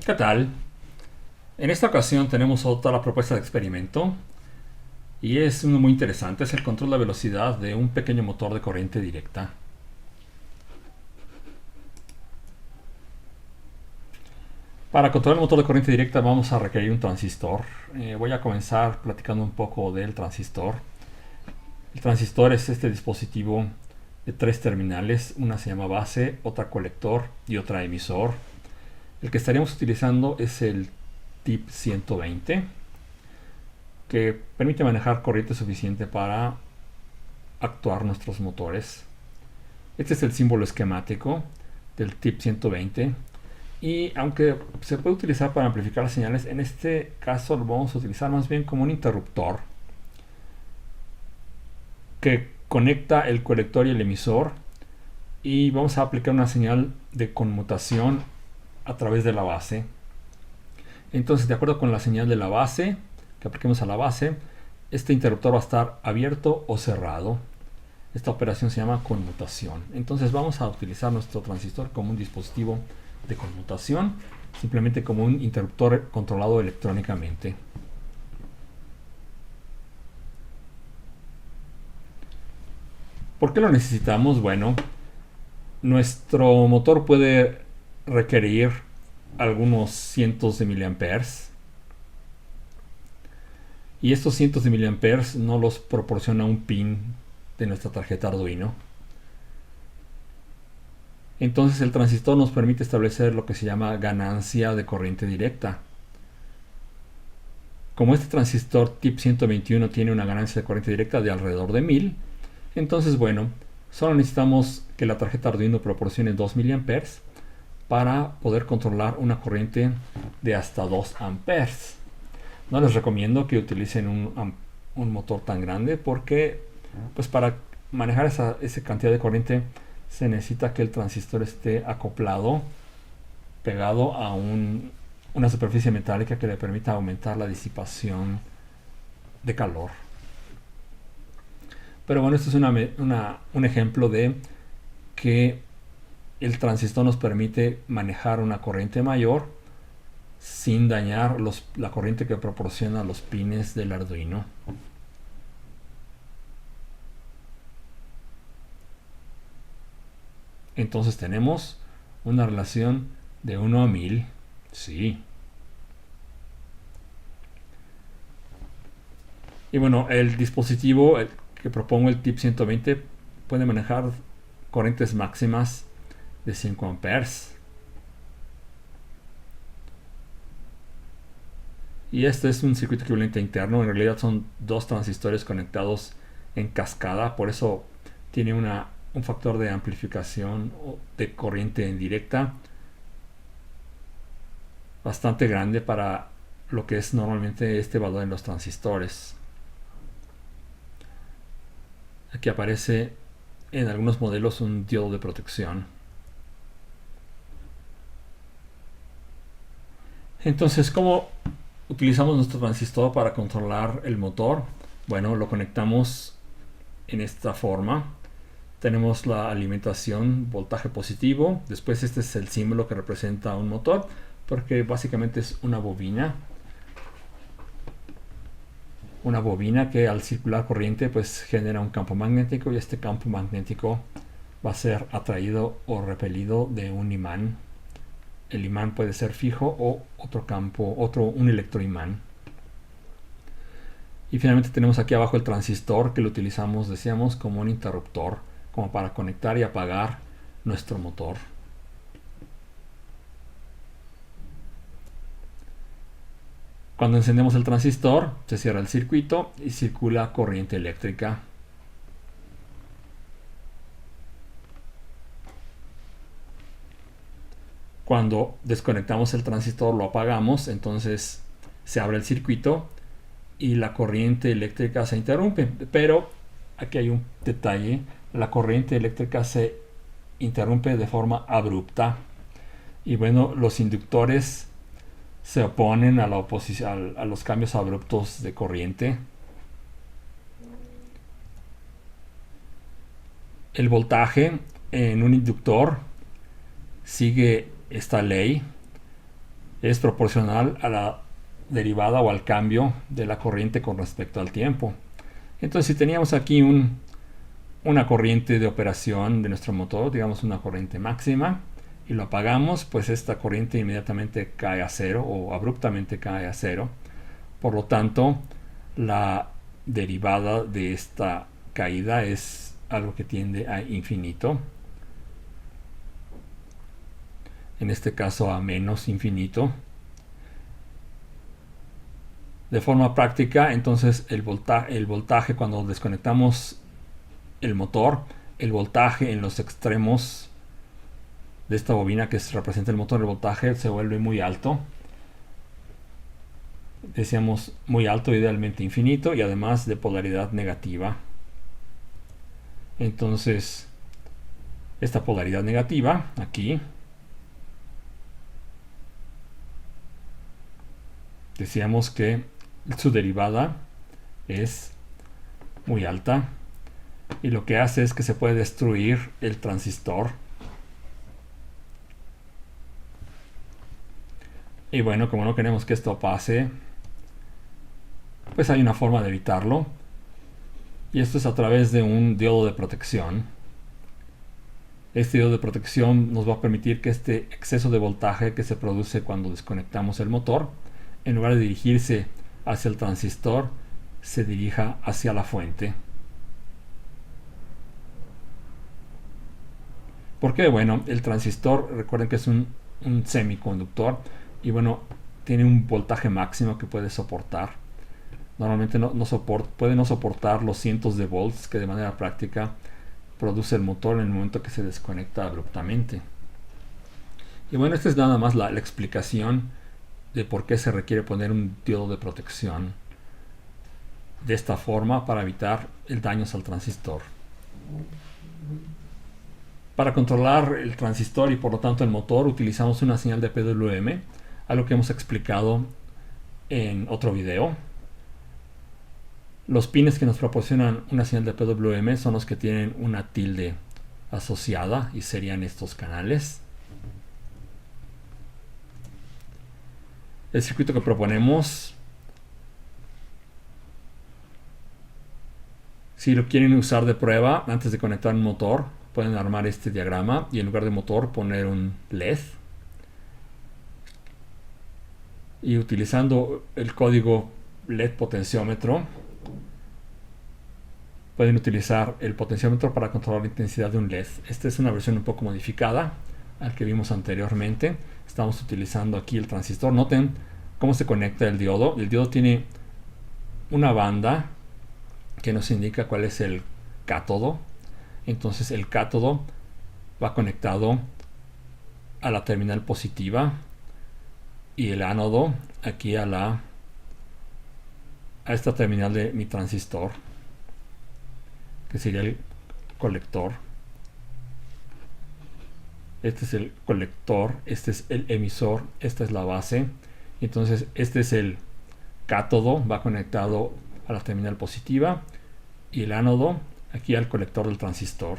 ¿Qué tal? En esta ocasión tenemos otra propuesta de experimento y es uno muy interesante, es el control de velocidad de un pequeño motor de corriente directa. Para controlar el motor de corriente directa vamos a requerir un transistor. Voy a comenzar platicando un poco del transistor. El transistor es este dispositivo de tres terminales, una se llama base, otra colector y otra emisor. El que estaríamos utilizando es el TIP 120, que permite manejar corriente suficiente para actuar nuestros motores. Este es el símbolo esquemático del TIP 120 y aunque se puede utilizar para amplificar las señales, en este caso lo vamos a utilizar más bien como un interruptor que conecta el colector y el emisor, y vamos a aplicar una señal de conmutación a través de la base. Entonces, de acuerdo con la señal de la base que apliquemos a la base, este interruptor va a estar abierto o cerrado. Esta operación se llama conmutación. Entonces vamos a utilizar nuestro transistor como un dispositivo de conmutación, simplemente como un interruptor controlado electrónicamente. ¿Por qué lo necesitamos? Bueno, nuestro motor puede requerir algunos cientos de miliamperes, y estos cientos de miliamperes no los proporciona un pin de nuestra tarjeta Arduino. Entonces el transistor nos permite establecer lo que se llama ganancia de corriente directa. Como este transistor TIP 121 tiene una ganancia de corriente directa de alrededor de 1000, entonces bueno, solo necesitamos que la tarjeta Arduino proporcione 2 miliamperes para poder controlar una corriente de hasta 2 amperes. No les recomiendo que utilicen un motor tan grande porque pues para manejar esa cantidad de corriente se necesita que el transistor esté acoplado, pegado a una superficie metálica que le permita aumentar la disipación de calor. Pero bueno, esto es un ejemplo de que el transistor nos permite manejar una corriente mayor sin dañar la corriente que proporciona los pines del Arduino. Entonces tenemos una relación de 1 a 1000. Sí. Y bueno, el dispositivo que propongo, el TIP 120, puede manejar corrientes máximas de 5 amperes. Y este es un circuito equivalente interno. En realidad son dos transistores conectados en cascada, por eso tiene un factor de amplificación de corriente en directa bastante grande para lo que es normalmente este valor en los transistores. Aquí aparece en algunos modelos un diodo de protección. Entonces, ¿cómo utilizamos nuestro transistor para controlar el motor? Bueno, lo conectamos en esta forma. Tenemos la alimentación, voltaje positivo. Después este es el símbolo que representa un motor, porque básicamente es una bobina. Una bobina que al circular corriente pues genera un campo magnético, y este campo magnético va a ser atraído o repelido de un imán. El imán puede ser fijo o otro campo, un electroimán. Y finalmente tenemos aquí abajo el transistor, que lo utilizamos, decíamos, como un interruptor, como para conectar y apagar nuestro motor. Cuando encendemos el transistor, se cierra el circuito y circula corriente eléctrica. Cuando desconectamos el transistor, lo apagamos, entonces se abre el circuito y la corriente eléctrica se interrumpe. Pero aquí hay un detalle: la corriente eléctrica se interrumpe de forma abrupta. Y bueno, los inductores se oponen a los cambios abruptos de corriente. El voltaje, en un inductor, sigue esta ley. es proporcional a la derivada o al cambio de la corriente con respecto al tiempo. Entonces, si teníamos aquí una corriente de operación de nuestro motor, digamos una corriente máxima, y lo apagamos, pues esta corriente inmediatamente cae a cero o abruptamente cae a cero. Por lo tanto, la derivada de esta caída es algo que tiende a infinito. En este caso a menos infinito. De forma práctica, entonces el voltaje cuando desconectamos el motor, el voltaje en los extremos de esta bobina que representa el motor, el voltaje se vuelve muy alto. Decíamos muy alto, idealmente infinito, y además de polaridad negativa. Entonces, esta polaridad negativa aquí, decíamos que su derivada es muy alta, y lo que hace es que se puede destruir el transistor. Y bueno, como no queremos que esto pase, pues hay una forma de evitarlo, y esto es a través de un diodo de protección. Este diodo de protección nos va a permitir que este exceso de voltaje que se produce cuando desconectamos el motor, en lugar de dirigirse hacia el transistor, se dirija hacia la fuente. ¿Por qué? Bueno, el transistor, recuerden que es un semiconductor, y bueno, tiene un voltaje máximo que puede soportar. Normalmente puede no soportar los cientos de volts que de manera práctica produce el motor en el momento que se desconecta abruptamente. Y bueno, esta es nada más la explicación de por qué se requiere poner un diodo de protección de esta forma para evitar el daño al transistor. Para controlar el transistor y por lo tanto el motor utilizamos una señal de PWM, algo que hemos explicado en otro video. Los pines que nos proporcionan una señal de PWM son los que tienen una tilde asociada, y serían estos canales. El circuito que proponemos, si lo quieren usar de prueba antes de conectar un motor, pueden armar este diagrama y en lugar de motor poner un LED. Y utilizando el código LED potenciómetro, pueden utilizar el potenciómetro para controlar la intensidad de un LED. Esta es una versión un poco modificada al que vimos anteriormente. Estamos utilizando aquí el transistor. Noten cómo se conecta el diodo. El diodo tiene una banda que nos indica cuál es el cátodo. Entonces el cátodo va conectado a la terminal positiva y el ánodo aquí a esta terminal de mi transistor, que sería el colector. Este es el colector, este es el emisor, esta es la base. Entonces este es el cátodo, va conectado a la terminal positiva, y el ánodo aquí al colector del transistor.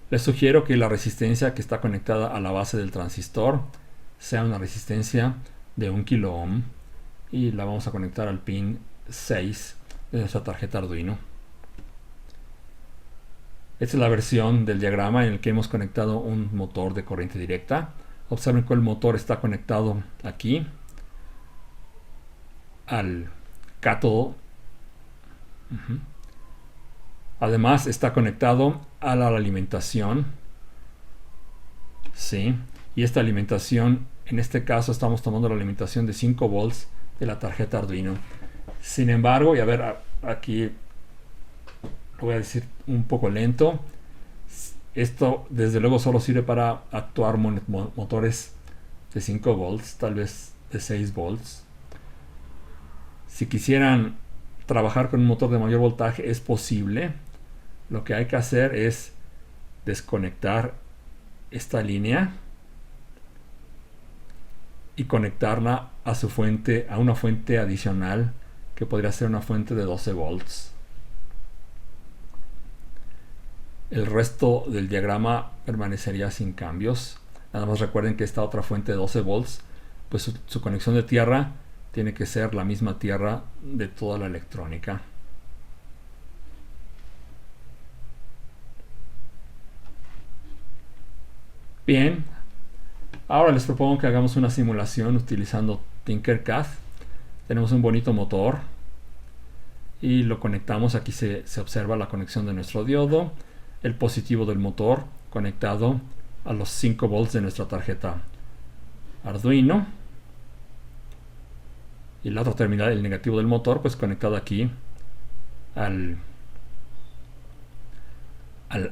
Les sugiero que la resistencia que está conectada a la base del transistor sea una resistencia de 1 kilo ohm, y la vamos a conectar al pin 6 de nuestra tarjeta Arduino. Esta es la versión del diagrama en el que hemos conectado un motor de corriente directa. Observen que el motor está conectado aquí al cátodo. Además está conectado a la alimentación. Sí. Y esta alimentación, en este caso estamos tomando la alimentación de 5 volts de la tarjeta Arduino. Sin embargo, y a ver, aquí lo voy a decir un poco lento. Esto desde luego solo sirve para actuar motores de 5 volts, tal vez de 6 volts. Si quisieran trabajar con un motor de mayor voltaje, es posible. Lo que hay que hacer es desconectar esta línea y conectarla a su fuente, a una fuente adicional que podría ser una fuente de 12 volts. El resto del diagrama permanecería sin cambios. Nada más recuerden que esta otra fuente de 12 volts, pues su conexión de tierra tiene que ser la misma tierra de toda la electrónica. Bien, ahora les propongo que hagamos una simulación utilizando Tinkercad. Tenemos un bonito motor y lo conectamos. Aquí se observa la conexión de nuestro diodo, el positivo del motor conectado a los 5 volts de nuestra tarjeta Arduino, y la otra terminal, el negativo del motor, pues conectado aquí al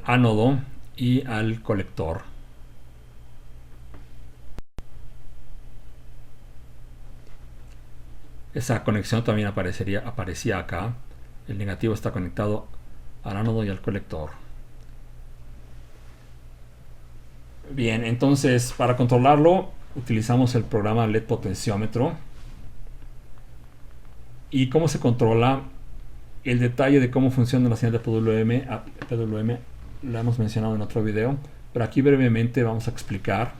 ánodo y al colector. Esa conexión también aparecía acá. El negativo está conectado al ánodo y al colector. Bien, entonces para controlarlo utilizamos el programa LED potenciómetro. ¿Y cómo se controla? El detalle de cómo funciona la señal de PWM lo hemos mencionado en otro video, pero aquí brevemente vamos a explicar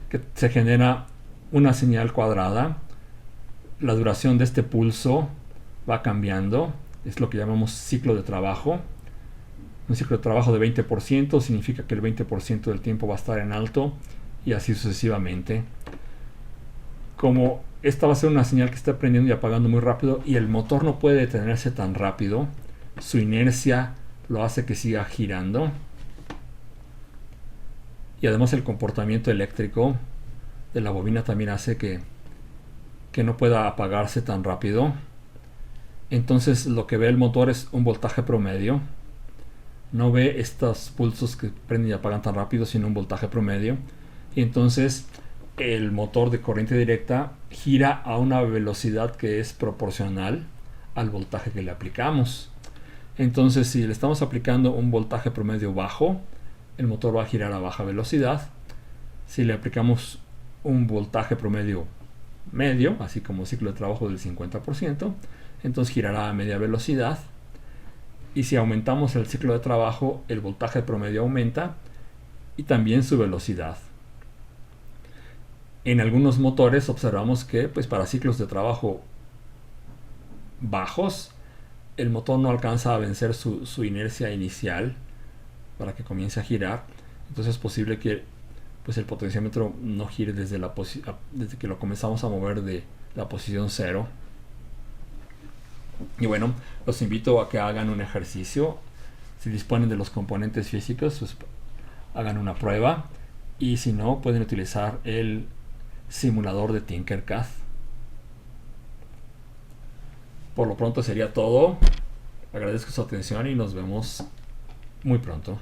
que se genera una señal cuadrada. La duración de este pulso va cambiando, es lo que llamamos ciclo de trabajo. Un ciclo de trabajo de 20% significa que el 20% del tiempo va a estar en alto, y así sucesivamente. Como esta va a ser una señal que está prendiendo y apagando muy rápido y el motor no puede detenerse tan rápido, su inercia lo hace que siga girando, y además el comportamiento eléctrico de la bobina también hace que no pueda apagarse tan rápido. Entonces lo que ve el motor es un voltaje promedio, no ve estos pulsos que prenden y apagan tan rápido, sino un voltaje promedio. Y entonces el motor de corriente directa gira a una velocidad que es proporcional al voltaje que le aplicamos. Entonces, si le estamos aplicando un voltaje promedio bajo, el motor va a girar a baja velocidad. Si le aplicamos un voltaje promedio medio, así como ciclo de trabajo del 50%, entonces girará a media velocidad. Y si aumentamos el ciclo de trabajo, el voltaje promedio aumenta y también su velocidad. En algunos motores observamos que pues para ciclos de trabajo bajos, el motor no alcanza a vencer su inercia inicial para que comience a girar. Entonces es posible que pues el potenciómetro no gire desde que lo comenzamos a mover de la posición 0. Y bueno, los invito a que hagan un ejercicio. Si disponen de los componentes físicos, pues hagan una prueba, y si no, pueden utilizar el simulador de Tinkercad. Por lo pronto sería todo. Agradezco su atención y nos vemos muy pronto.